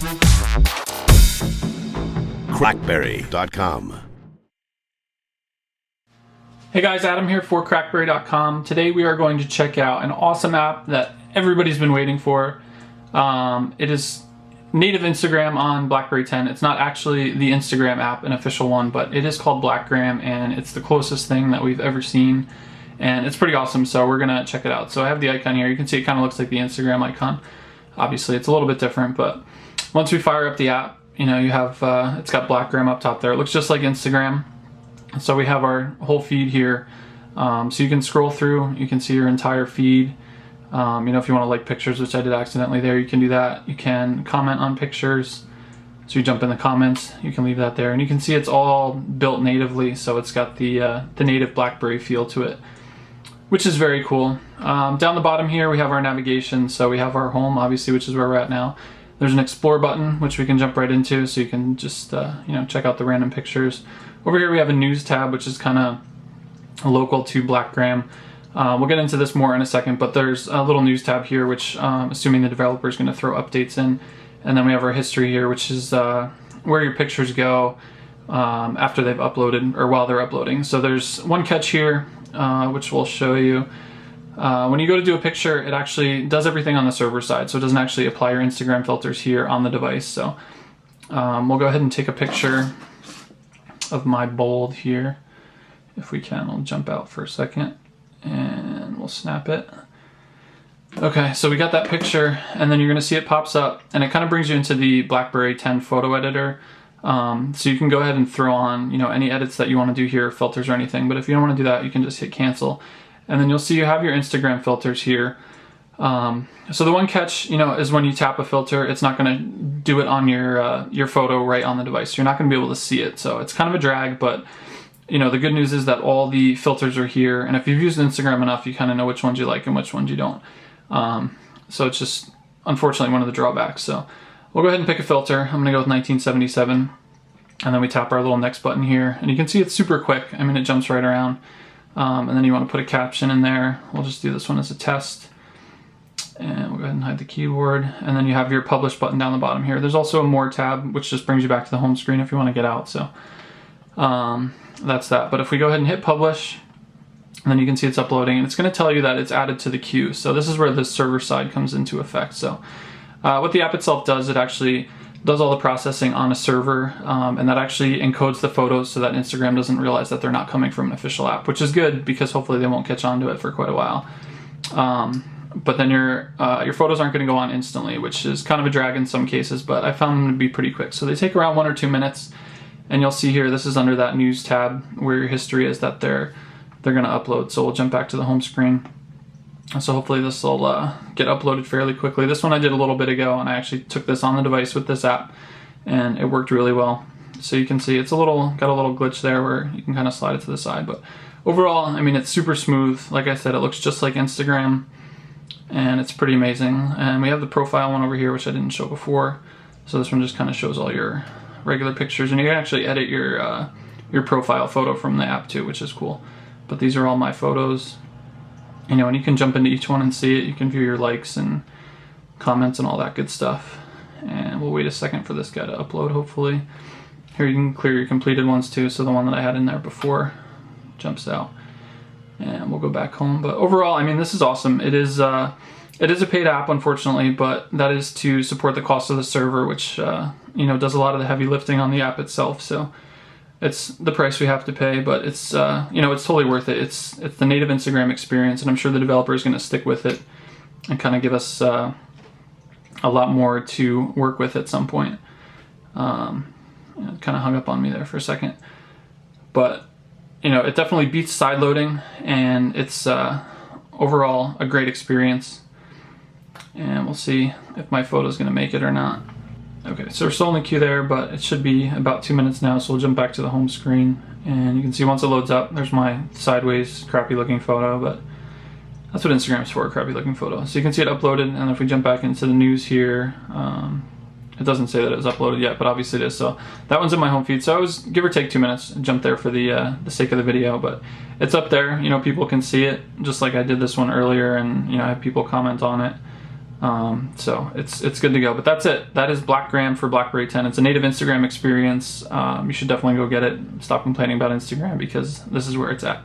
CrackBerry.com. Hey guys, Adam here for CrackBerry.com. Today we are going to check out an awesome app that everybody's been waiting for. It is native Instagram on BlackBerry 10. It's not actually the Instagram app, an official one, but it is called BlackGram, and it's the closest thing that we've ever seen. And it's pretty awesome, so we're gonna check it out. So I have the icon here. You can see it kind of looks like the Instagram icon. Obviously, it's a little bit different, but once we fire up the app, you know, you have, it's got BlackGram up top there. It looks just like Instagram. So we have our whole feed here. So you can scroll through, you can see your entire feed. You know, if you want to like pictures, which I did accidentally there, you can do that. You can comment on pictures. So you jump in the comments, you can leave that there. And you can see it's all built natively, so it's got the native BlackBerry feel to it, which is very cool. Down the bottom here, we have our navigation. So we have our home, obviously, which is where we're at now. There's an explore button, which we can jump right into, so you can just, you know, check out the random pictures. Over here we have a news tab, which is kind of local to BlackGram. We'll get into this more in a second, but there's a little news tab here, which assuming the developer is going to throw updates in. And then we have our history here, which is where your pictures go after they've uploaded, or while they're uploading. So there's one catch here, which we'll show you. When you go to do a picture, it actually does everything on the server side, so it doesn't actually apply your Instagram filters here on the device. So we'll go ahead and take a picture of my bold here. If we can, I'll jump out for a second and we'll snap it. Okay, so we got that picture, and then you're gonna see it pops up, and it kind of brings you into the BlackBerry 10 photo editor. So you can go ahead and throw on, you know, any edits that you want to do here, filters or anything. But if you don't want to do that, you can just hit cancel. And then you'll see you have your Instagram filters here. So the one catch, you know, is when you tap a filter, it's not going to do it on your photo right on the device. You're not going to be able to see it. So it's kind of a drag, but you know, the good news is that all the filters are here. And if you've used Instagram enough, you kind of know which ones you like and which ones you don't. So it's just, unfortunately, one of the drawbacks. So we'll go ahead and pick a filter. I'm going to go with 1977. And then we tap our little next button here. And you can see it's super quick. I mean, it jumps right around. And then you want to put a caption in there. We'll just do this one as a test. And we'll go ahead and hide the keyboard. And then you have your publish button down the bottom here. There's also a more tab, which just brings you back to the home screen if you want to get out. So that's that. But if we go ahead and hit publish, then you can see it's uploading. And it's going to tell you that it's added to the queue. So this is where the server side comes into effect. So what the app itself does, it actually does all the processing on a server, and that actually encodes the photos so that Instagram doesn't realize that they're not coming from an official app, which is good because hopefully they won't catch on to it for quite a while. But then your photos aren't going to go on instantly, which is kind of a drag in some cases, but I found them to be pretty quick. So they take around 1 or 2 minutes, and you'll see here, this is under that news tab where your history is that they're going to upload. So we'll jump back to the home screen. So hopefully this will get uploaded fairly quickly. This one I did a little bit ago, and I actually took this on the device with this app, and it worked really well. So you can see it's got a little glitch there where you can kind of slide it to the side. But overall, I mean, it's super smooth. Like I said, it looks just like Instagram, and it's pretty amazing. And we have the profile one over here, which I didn't show before. So this one just kind of shows all your regular pictures, and you can actually edit your profile photo from the app too, which is cool. But these are all my photos. You know, and you can jump into each one and see it. You can view your likes and comments and all that good stuff. And we'll wait a second for this guy to upload, hopefully. Here you can clear your completed ones too, so the one that I had in there before jumps out. And we'll go back home. But overall, I mean, this is awesome. It is a paid app, unfortunately, but that is to support the cost of the server, which, you know, does a lot of the heavy lifting on the app itself. So it's the price we have to pay, but it's you know, it's totally worth it. It's the native Instagram experience, and I'm sure the developer is going to stick with it and kind of give us a lot more to work with at some point. You know, it kind of hung up on me there for a second, but you know, it definitely beats side loading, and it's overall a great experience. And we'll see if my photo is going to make it or not. Okay, so we're still in the queue there, but it should be about 2 minutes now, so we'll jump back to the home screen. And you can see once it loads up, there's my sideways, crappy looking photo, but that's what Instagram's for, crappy looking photo. So you can see it uploaded, and if we jump back into the news here, it doesn't say that it was uploaded yet, but obviously it is. So that one's in my home feed. So I was, give or take 2 minutes, jump there for the sake of the video, but it's up there. You know, people can see it, just like I did this one earlier, and you know, I have people comment on it. So it's good to go. But that's it. That is BlackGram for BlackBerry 10. It's a native Instagram experience. You should definitely go get it. Stop complaining about Instagram because this is where it's at.